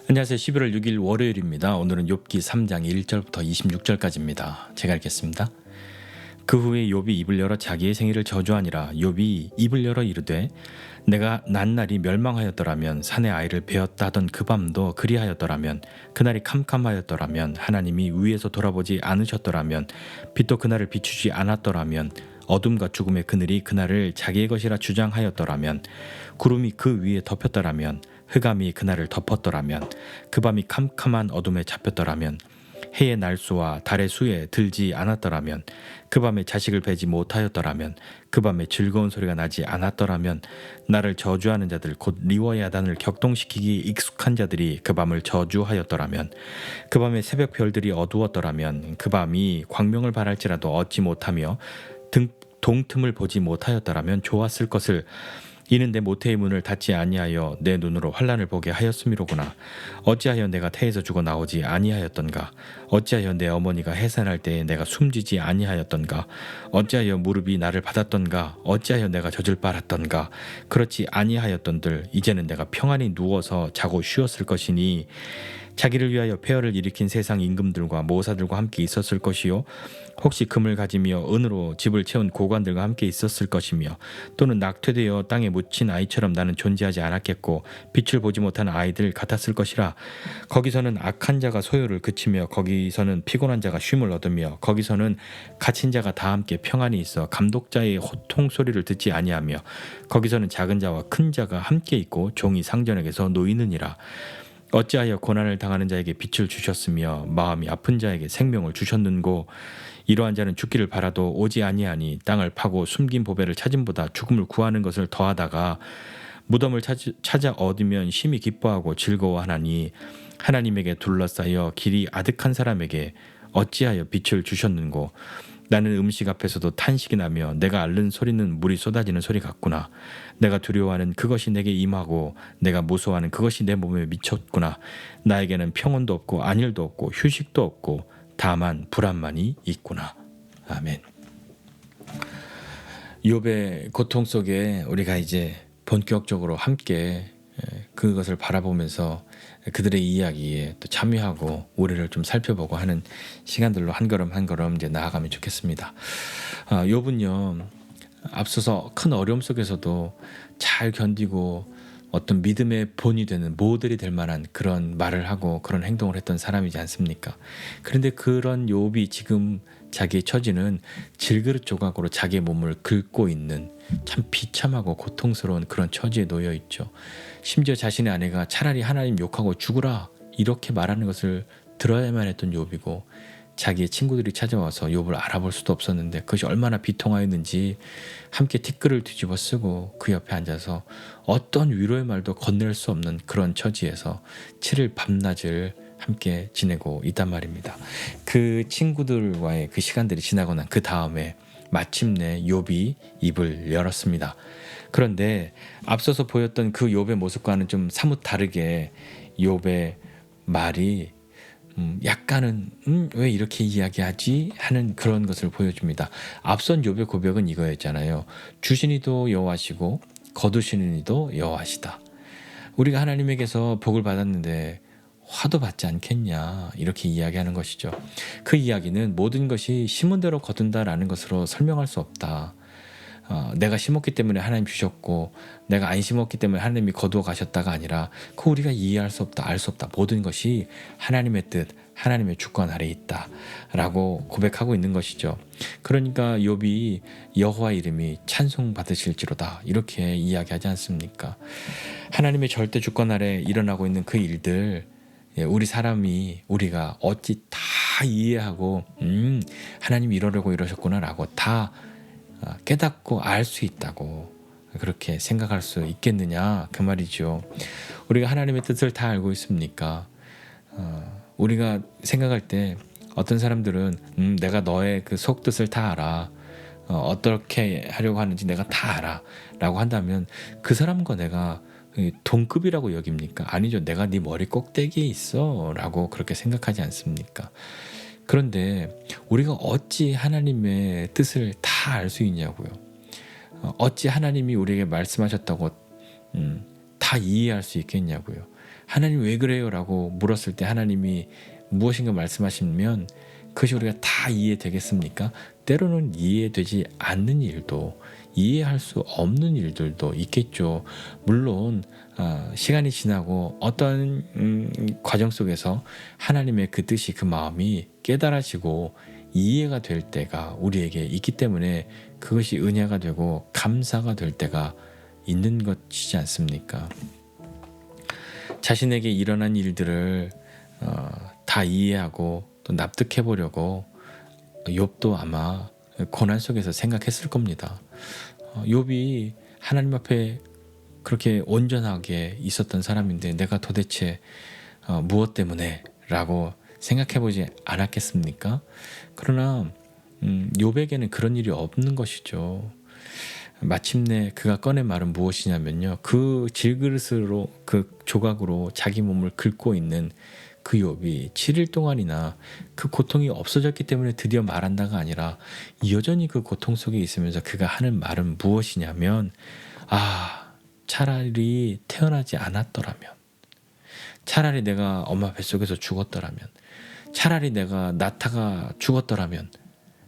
안녕하세요. 11월 6일 월요일입니다. 오늘은 욥기 3장 1절부터 26절까지입니다. 제가 읽겠습니다. 그 후에 욥이 입을 열어 자기의 생일을 저주하니라. 욥이 입을 열어 이르되 내가 낱날이 멸망하였더라면 산의 아이를 베었다 하던 그 밤도 그리하였더라면 그날이 캄캄하였더라면 하나님이 위에서 돌아보지 않으셨더라면 빛도 그날을 비추지 않았더라면 어둠과 죽음의 그늘이 그날을 자기의 것이라 주장하였더라면 구름이 그 위에 덮였더라면 흑암이 그날을 덮었더라면 그 밤이 캄캄한 어둠에 잡혔더라면 해의 날수와 달의 수에 들지 않았더라면 그 밤에 자식을 베지 못하였더라면 그 밤에 즐거운 소리가 나지 않았더라면 나를 저주하는 자들 곧 리워야단을 격동시키기 익숙한 자들이 그 밤을 저주하였더라면 그 밤에 새벽 별들이 어두웠더라면 그 밤이 광명을 발할지라도 얻지 못하며 동틈을 보지 못하였더라면 좋았을 것을 이는 내 모태의 문을 닫지 아니하여 내 눈으로 환난을 보게 하였음이로구나. 어찌하여 내가 태에서 죽어 나오지 아니하였던가. 어찌하여 내 어머니가 해산할 때에 내가 숨지지 아니하였던가. 어찌하여 무릎이 나를 받았던가. 어찌하여 내가 젖을 빨았던가. 그렇지 아니하였던들 이제는 내가 평안히 누워서 자고 쉬었을 것이니 자기를 위하여 폐허를 일으킨 세상 임금들과 모사들과 함께 있었을 것이요 혹시 금을 가지며 은으로 집을 채운 고관들과 함께 있었을 것이며 또는 낙퇴되어 땅에 묻힌 아이처럼 나는 존재하지 않았겠고 빛을 보지 못한 아이들 같았을 것이라. 거기서는 악한 자가 소요를 그치며 거기서는 피곤한 자가 쉼을 얻으며 거기서는 갇힌 자가 다 함께 평안히 있어 감독자의 호통 소리를 듣지 아니하며 거기서는 작은 자와 큰 자가 함께 있고 종이 상전에게서 놓이느니라. 어찌하여 고난을 당하는 자에게 빛을 주셨으며 마음이 아픈 자에게 생명을 주셨는고 이러한 자는 죽기를 바라도 오지 아니하니 땅을 파고 숨긴 보배를 찾음보다 죽음을 구하는 것을 더하다가 무덤을 찾아 얻으면 심히 기뻐하고 즐거워하나니 하나님에게 둘러싸여 길이 아득한 사람에게 어찌하여 빛을 주셨는고 나는 음식 앞에서도 탄식이 나며 내가 앓는 소리는 물이 쏟아지는 소리 같구나. 내가 두려워하는 그것이 내게 임하고 내가 무서워하는 그것이 내 몸에 미쳤구나. 나에게는 평온도 없고 안일도 없고 휴식도 없고 다만 불안만이 있구나. 아멘. 욥의 고통 속에 우리가 이제 본격적으로 함께 그것을 바라보면서 그들의 이야기에 또 참여하고 우리를 좀 살펴보고 하는 시간들로 한 걸음 한 걸음 이제 나아가면 좋겠습니다. 욥은요 앞서서 큰 어려움 속에서도 잘 견디고 어떤 믿음의 본이 되는 모델이 될 만한 그런 말을 하고 그런 행동을 했던 사람이지 않습니까? 그런데 그런 욥이 지금 자기의 처지는 질그릇 조각으로 자기의 몸을 긁고 있는 참 비참하고 고통스러운 그런 처지에 놓여 있죠. 심지어 자신의 아내가 차라리 하나님 욕하고 죽으라 이렇게 말하는 것을 들어야만 했던 욥이고 자기의 친구들이 찾아와서 욥을 알아볼 수도 없었는데 그것이 얼마나 비통하였는지 함께 티끌을 뒤집어 쓰고 그 옆에 앉아서 어떤 위로의 말도 건넬 수 없는 그런 처지에서 7일 밤낮을 함께 지내고 있단 말입니다. 그 친구들과의 그 시간들이 지나고 난 그 다음에 마침내 욥이 입을 열었습니다. 그런데 앞서서 보였던 그 욥의 모습과는 좀 사뭇 다르게 욥의 말이 약간은 왜 이렇게 이야기하지 하는 그런 것을 보여줍니다. 앞선 욥의 고백은 이거였잖아요. 주신 이도 여호와시고 거두시는 이도 여호와시다. 우리가 하나님에게서 복을 받았는데 화도 받지 않겠냐 이렇게 이야기하는 것이죠. 그 이야기는 모든 것이 심은 대로 거둔다라는 것으로 설명할 수 없다. 내가 심었기 때문에 하나님 주셨고 내가 안 심었기 때문에 하나님이 거두어 가셨다가 아니라 그 우리가 이해할 수 없다, 알 수 없다. 모든 것이 하나님의 뜻, 하나님의 주권 아래에 있다라고 고백하고 있는 것이죠. 그러니까 욥이 여호와 이름이 찬송 받으실지로다 이렇게 이야기하지 않습니까? 하나님의 절대 주권 아래 일어나고 있는 그 일들 우리 사람이 우리가 어찌 다 이해하고 하나님이 이러려고 이러셨구나라고 다 깨닫고 알 수 있다고 그렇게 생각할 수 있겠느냐 그 말이죠. 우리가 하나님의 뜻을 다 알고 있습니까? 우리가 생각할 때 어떤 사람들은 내가 너의 그 속뜻을 다 알아. 어떻게 하려고 하는지 내가 다 알아 라고 한다면 그 사람과 내가 동급이라고 여깁니까? 아니죠. 내가 네 머리 꼭대기에 있어 라고 그렇게 생각하지 않습니까? 그런데 우리가 어찌 하나님의 뜻을 다 알 수 있냐고요. 어찌 하나님이 우리에게 말씀하셨다고 다 이해할 수 있겠냐고요. 하나님 왜 그래요? 라고 물었을 때 하나님이 무엇인가 말씀하시면 그것이 우리가 다 이해되겠습니까? 때로는 이해되지 않는 일도, 이해할 수 없는 일들도 있겠죠. 물론 시간이 지나고 어떤 과정 속에서 하나님의 그 뜻이, 그 마음이 깨달아지고 이해가 될 때가 우리에게 있기 때문에 그것이 은혜가 되고 감사가 될 때가 있는 것이지 않습니까? 자신에게 일어난 일들을 다 이해하고 또 납득해 보려고 욥도 아마 고난 속에서 생각했을 겁니다. 욥이 하나님 앞에 그렇게 온전하게 있었던 사람인데 내가 도대체 무엇 때문에? 라고 생각해 보지 않았겠습니까? 그러나 욥에게는 그런 일이 없는 것이죠. 마침내 그가 꺼낸 말은 무엇이냐면요, 그 질그릇으로, 그 조각으로 자기 몸을 긁고 있는 그 욥이 7일 동안이나 그 고통이 없어졌기 때문에 드디어 말한다가 아니라 여전히 그 고통 속에 있으면서 그가 하는 말은 무엇이냐면, 차라리 태어나지 않았더라면, 차라리 내가 엄마 뱃속에서 죽었더라면, 차라리 내가 낳다가 죽었더라면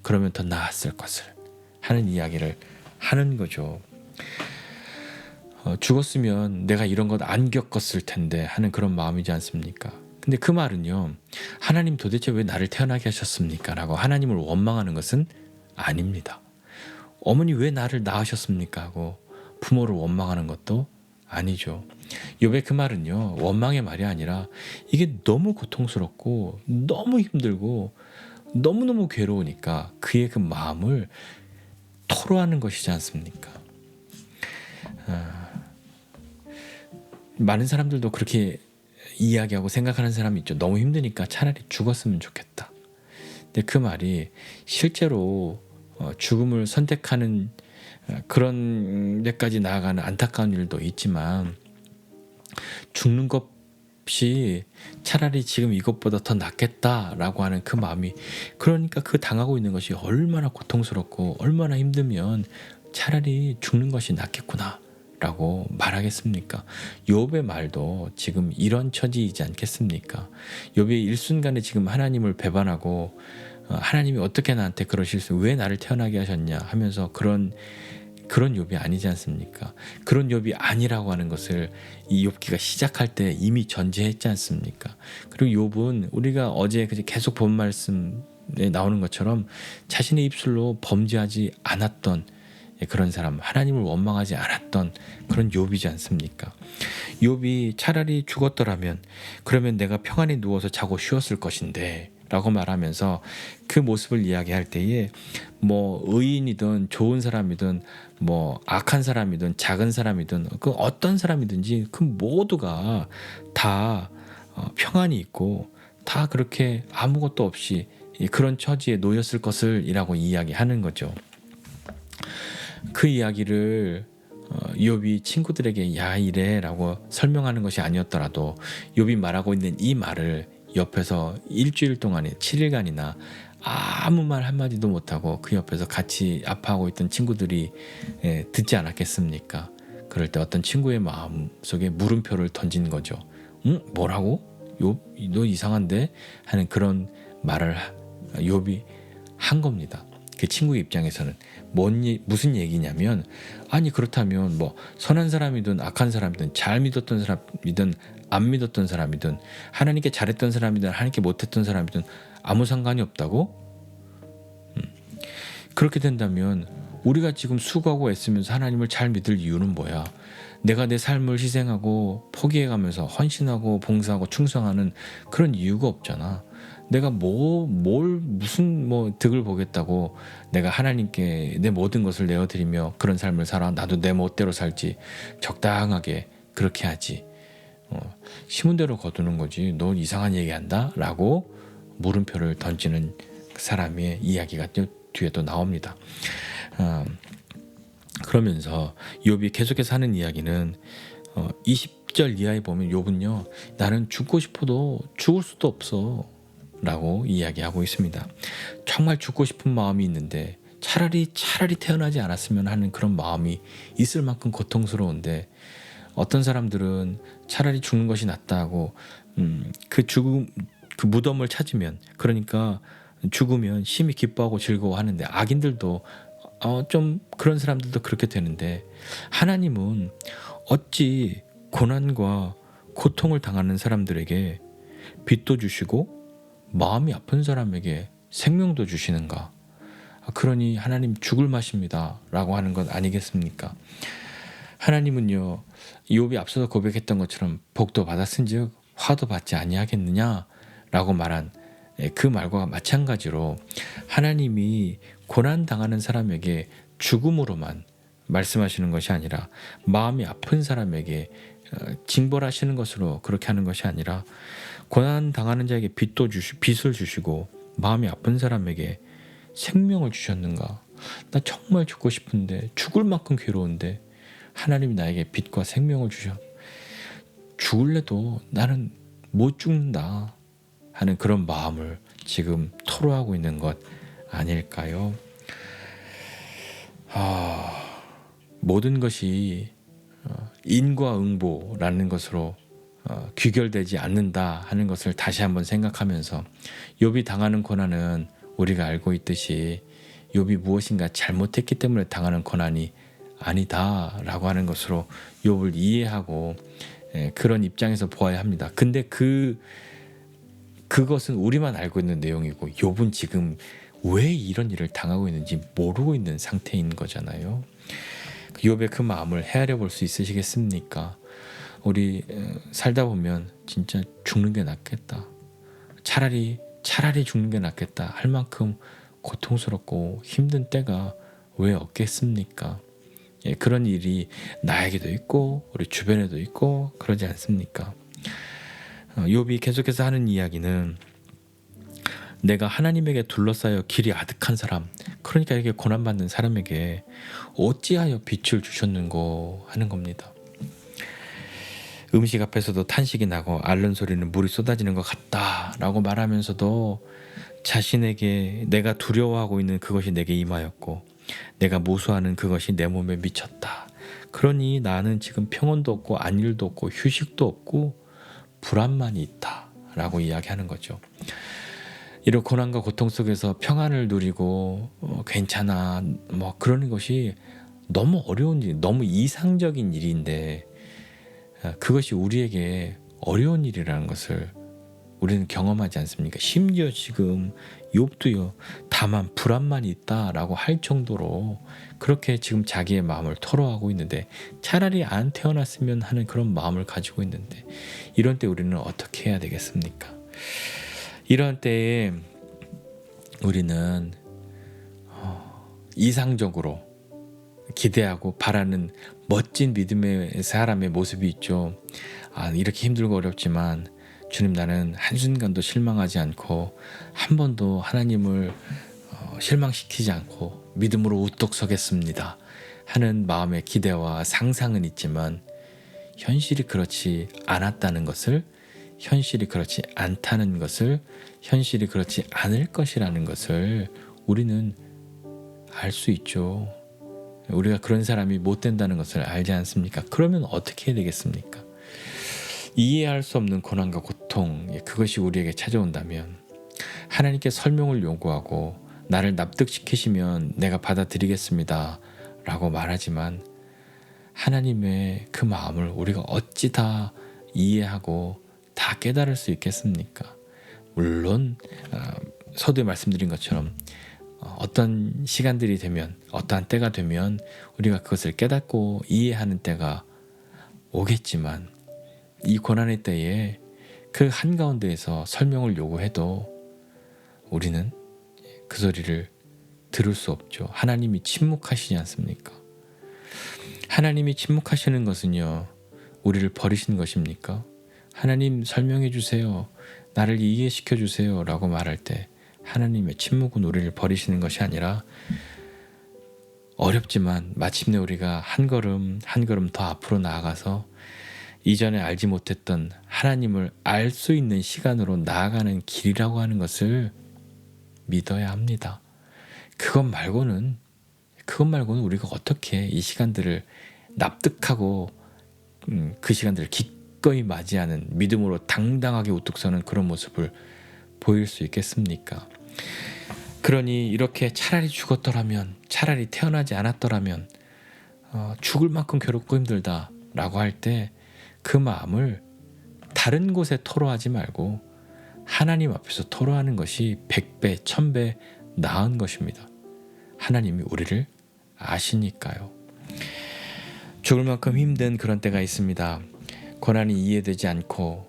그러면 더 나았을 것을 하는 이야기를 하는 거죠. 죽었으면 내가 이런 것 안 겪었을 텐데 하는 그런 마음이지 않습니까? 근데 그 말은요, 하나님 도대체 왜 나를 태어나게 하셨습니까? 라고 하나님을 원망하는 것은 아닙니다. 어머니 왜 나를 낳으셨습니까? 하고 부모를 원망하는 것도 아니죠. 욥의 그 말은요, 원망의 말이 아니라 이게 너무 고통스럽고 너무 힘들고 너무너무 괴로우니까 그의 그 마음을 토로하는 것이지 않습니까? 많은 사람들도 그렇게 이야기하고 생각하는 사람이 있죠. 너무 힘드니까 차라리 죽었으면 좋겠다. 근데 그 말이 실제로 죽음을 선택하는 그런 데까지 나아가는 안타까운 일도 있지만, 죽는 것이 차라리 지금 이것보다 더 낫겠다라고 하는 그 마음이, 그러니까 그 당하고 있는 것이 얼마나 고통스럽고 얼마나 힘들면 차라리 죽는 것이 낫겠구나 라고 말하겠습니까? 욥의 말도 지금 이런 처지이지 않겠습니까? 욥이 일순간에 지금 하나님을 배반하고 하나님이 어떻게 나한테 그러실 수, 왜 나를 태어나게 하셨냐 하면서 그런 욥이 아니지 않습니까? 그런 욥이 아니라고 하는 것을 이 욥기가 시작할 때 이미 전제했지 않습니까? 그리고 욥은 우리가 어제 계속 본 말씀에 나오는 것처럼 자신의 입술로 범죄하지 않았던 그런 사람, 하나님을 원망하지 않았던 그런 욥이지 않습니까? 욥이 차라리 죽었더라면 그러면 내가 평안히 누워서 자고 쉬었을 것인데 라고 말하면서 그 모습을 이야기할 때에 뭐 의인이든 좋은 사람이든 뭐 악한 사람이든 작은 사람이든 그 어떤 사람이든지 그 모두가 다 평안이 있고 다 그렇게 아무것도 없이 그런 처지에 놓였을 것을 이라고 이야기하는 거죠. 그 이야기를 욥이 친구들에게 야 이래라고 설명하는 것이 아니었더라도 욥이 말하고 있는 이 말을 옆에서 일주일 동안에 7일간이나 아무 말 한마디도 못하고 그 옆에서 같이 아파하고 있던 친구들이 듣지 않았겠습니까? 그럴 때 어떤 친구의 마음 속에 물음표를 던진 거죠. 응? 뭐라고? 욥, 너 이상한데? 하는 그런 말을 욥이 한 겁니다. 그 친구의 입장에서는 무슨 얘기냐면, 아니 그렇다면 뭐 선한 사람이든 악한 사람이든 잘 믿었던 사람이든 안 믿었던 사람이든 하나님께 잘했던 사람이든 하나님께 못했던 사람이든 아무 상관이 없다고? 그렇게 된다면 우리가 지금 수고하고 애쓰면서 하나님을 잘 믿을 이유는 뭐야? 내가 내 삶을 희생하고 포기해가면서 헌신하고 봉사하고 충성하는 그런 이유가 없잖아. 내가 무슨 득을 보겠다고 내가 하나님께 내 모든 것을 내어드리며 그런 삶을 살아. 나도 내 멋대로 살지. 적당하게 그렇게 하지. 심은 대로 거두는 거지. 너 이상한 얘기한다? 라고 물음표를 던지는 사람의 이야기가 뒤에 또 나옵니다. 그러면서 욥이 계속해서 하는 이야기는 20절 이하에 보면 욥은요, 나는 죽고 싶어도 죽을 수도 없어 라고 이야기하고 있습니다. 정말 죽고 싶은 마음이 있는데 차라리 태어나지 않았으면 하는 그런 마음이 있을 만큼 고통스러운데 어떤 사람들은 차라리 죽는 것이 낫다고 그 죽음 그 무덤을 찾으면 그러니까 죽으면 심히 기뻐하고 즐거워하는데 악인들도 좀 그런 사람들도 그렇게 되는데 하나님은 어찌 고난과 고통을 당하는 사람들에게 빛도 주시고 마음이 아픈 사람에게 생명도 주시는가? 그러니 하나님 죽을 맛입니다 라고 하는 것 아니겠습니까? 하나님은요 욥이 앞서서 고백했던 것처럼 복도 받았은즉 화도 받지 아니하겠느냐 라고 말한 그 말과 마찬가지로 하나님이 고난당하는 사람에게 죽음으로만 말씀하시는 것이 아니라 마음이 아픈 사람에게 징벌하시는 것으로 그렇게 하는 것이 아니라 고난당하는 자에게 빛을 주시고 마음이 아픈 사람에게 생명을 주셨는가? 나 정말 죽고 싶은데 죽을 만큼 괴로운데 하나님이 나에게 빛과 생명을 주셔. 죽을래도 나는 못 죽는다 하는 그런 마음을 지금 토로하고 있는 것 아닐까요? 모든 것이 인과응보라는 것으로 귀결되지 않는다 하는 것을 다시 한번 생각하면서 욥이 당하는 고난은 우리가 알고 있듯이 욥이 무엇인가 잘못했기 때문에 당하는 고난이 아니다라고 하는 것으로 욥을 이해하고 그런 입장에서 보아야 합니다. 근데 그것은 우리만 알고 있는 내용이고 욥은 지금 왜 이런 일을 당하고 있는지 모르고 있는 상태인 거잖아요. 욥의 그 마음을 헤아려 볼 수 있으시겠습니까? 우리 살다 보면 진짜 죽는 게 낫겠다. 차라리 죽는 게 낫겠다 할 만큼 고통스럽고 힘든 때가 왜 없겠습니까? 그런 일이 나에게도 있고 우리 주변에도 있고 그러지 않습니까? 욥이 계속해서 하는 이야기는 내가 하나님에게 둘러싸여 길이 아득한 사람, 그러니까 이렇게 고난받는 사람에게 어찌하여 빛을 주셨는고 하는 겁니다. 음식 앞에서도 탄식이 나고 앓는 소리는 물이 쏟아지는 것 같다라고 말하면서도 자신에게 내가 두려워하고 있는 그것이 내게 임하였고 내가 모수하는 그것이 내 몸에 미쳤다. 그러니 나는 지금 평온도 없고 안일도 없고 휴식도 없고 불안만이 있다라고 이야기하는 거죠. 이런 고난과 고통 속에서 평안을 누리고 괜찮아 뭐 그러는 것이 너무 어려운 일, 너무 이상적인 일인데 그것이 우리에게 어려운 일이라는 것을 우리는 경험하지 않습니까? 심지어 지금 욥도요 다만 불안만 있다라고 할 정도로 그렇게 지금 자기의 마음을 토로하고 있는데 차라리 안 태어났으면 하는 그런 마음을 가지고 있는데 이런 때 우리는 어떻게 해야 되겠습니까? 이런 때에 우리는 이상적으로 기대하고 바라는 멋진 믿음의 사람의 모습이 있죠. 이렇게 힘들고 어렵지만 주님 나는 한순간도 실망하지 않고 한 번도 하나님을 실망시키지 않고 믿음으로 우뚝 서겠습니다 하는 마음의 기대와 상상은 있지만 현실이 그렇지 않았다는 것을, 현실이 그렇지 않다는 것을, 현실이 그렇지 않을 것이라는 것을 우리는 알 수 있죠. 우리가 그런 사람이 못 된다는 것을 알지 않습니까? 그러면 어떻게 해야 되겠습니까? 이해할 수 없는 고난과 고통, 그것이 우리에게 찾아온다면 하나님께 설명을 요구하고 나를 납득시키시면 내가 받아들이겠습니다 라고 말하지만 하나님의 그 마음을 우리가 어찌 다 이해하고 다 깨달을 수 있겠습니까? 물론 서두에 말씀드린 것처럼 어떤 시간들이 되면 어떠한 때가 되면 우리가 그것을 깨닫고 이해하는 때가 오겠지만 이 고난의 때에 그 한가운데에서 설명을 요구해도 우리는 그 소리를 들을 수 없죠. 하나님이 침묵하시지 않습니까? 하나님이 침묵하시는 것은요 우리를 버리신 것입니까? 하나님 설명해 주세요. 나를 이해시켜 주세요 라고 말할 때 하나님의 침묵은 우리를 버리시는 것이 아니라 어렵지만 마침내 우리가 한 걸음 한 걸음 더 앞으로 나아가서 이전에 알지 못했던 하나님을 알 수 있는 시간으로 나아가는 길이라고 하는 것을 믿어야 합니다. 그것 말고는 우리가 어떻게 이 시간들을 납득하고 그 시간들을 기꺼이 맞이하는, 믿음으로 당당하게 우뚝 서는 그런 모습을 보일 수 있겠습니까? 그러니 이렇게 차라리 죽었더라면, 차라리 태어나지 않았더라면, 죽을 만큼 괴롭고 힘들다라고 할 때 그 마음을 다른 곳에 토로하지 말고 하나님 앞에서 토로하는 것이 100배, 1000배 나은 것입니다. 하나님이 우리를 아시니까요. 죽을 만큼 힘든 그런 때가 있습니다. 고난이 이해되지 않고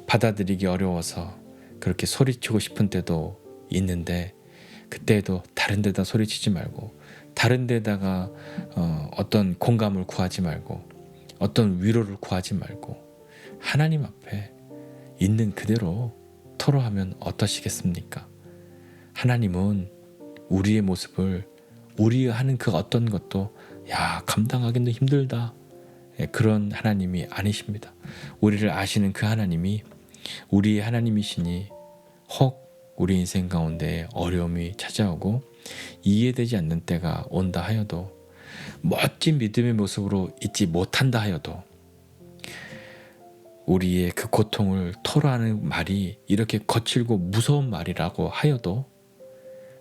받아들이기 어려워서 그렇게 소리치고 싶은 때도 있는데, 그때에도 다른 데다 소리치지 말고, 다른 데다가 어떤 공감을 구하지 말고, 어떤 위로를 구하지 말고, 하나님 앞에 있는 그대로 토로하면 어떠시겠습니까? 하나님은 우리의 모습을, 우리가 하는 그 어떤 것도 감당하기는 힘들다, 그런 하나님이 아니십니다. 우리를 아시는 그 하나님이 우리의 하나님이시니, 혹 우리 인생 가운데 어려움이 찾아오고 이해되지 않는 때가 온다 하여도, 멋진 믿음의 모습으로 있지 못한다 하여도, 우리의 그 고통을 토로하는 말이 이렇게 거칠고 무서운 말이라고 하여도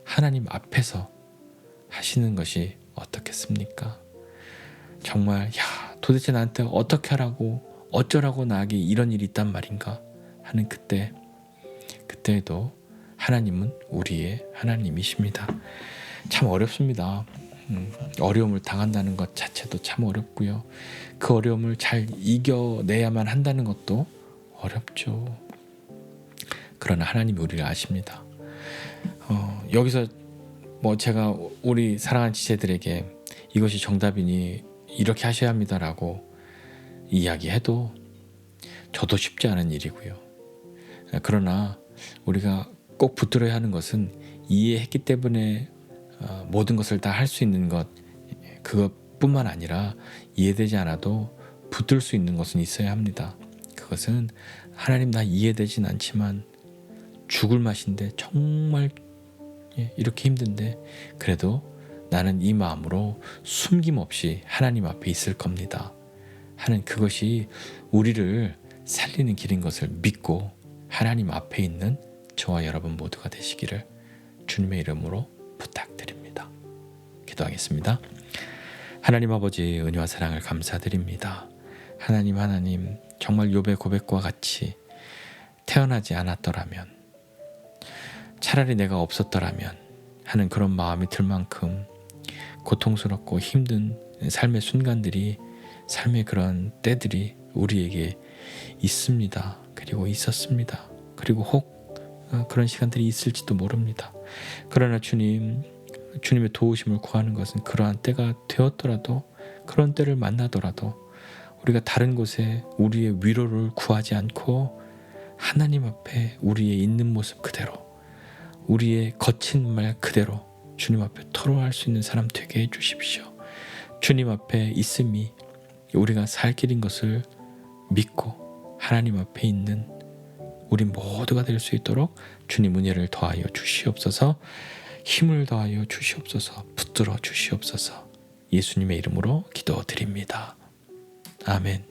하나님 앞에서 하시는 것이 어떻겠습니까? 정말 도대체 나한테 어떻게 하라고, 어쩌라고 나에게 이런 일이 있단 말인가 하는 그때에도 하나님은 우리의 하나님이십니다. 참 어렵습니다. 어려움을 당한다는 것 자체도 참 어렵고요. 그 어려움을 잘 이겨내야만 한다는 것도 어렵죠. 그러나 하나님이 우리를 아십니다. 여기서 제가 우리 사랑하는 지체들에게 이것이 정답이니 이렇게 하셔야 합니다라고 이야기해도 저도 쉽지 않은 일이고요. 그러나 우리가 꼭 붙들어야 하는 것은, 이해했기 때문에 모든 것을 다 할 수 있는 것, 그것뿐만 아니라 이해되지 않아도 붙들 수 있는 것은 있어야 합니다. 그것은 하나님, 나 이해되진 않지만 죽을 맛인데, 정말 이렇게 힘든데 그래도 나는 이 마음으로 숨김없이 하나님 앞에 있을 겁니다 하는, 그것이 우리를 살리는 길인 것을 믿고 하나님 앞에 있는 저와 여러분 모두가 되시기를 주님의 이름으로 부탁드립니다. 기도하겠습니다. 하나님 아버지, 은혜와 사랑을 감사드립니다. 하나님, 정말 욥의 고백과 같이 태어나지 않았더라면, 차라리 내가 없었더라면 하는 그런 마음이 들 만큼 고통스럽고 힘든 삶의 순간들이, 삶의 그런 때들이 우리에게 있습니다. 그리고 있었습니다. 그리고 혹 그런 시간들이 있을지도 모릅니다. 그러나 주님의 도우심을 구하는 것은, 그러한 때가 되었더라도, 그런 때를 만나더라도 우리가 다른 곳에 우리의 위로를 구하지 않고 하나님 앞에 우리의 있는 모습 그대로, 우리의 거친 말 그대로 주님 앞에 토로할 수 있는 사람 되게 해주십시오. 주님 앞에 있음이 우리가 살 길인 것을 믿고 하나님 앞에 있는 우리 모두가 될 수 있도록 주님 은혜를 더하여 주시옵소서. 힘을 더하여 주시옵소서. 붙들어 주시옵소서. 예수님의 이름으로 기도드립니다. 아멘.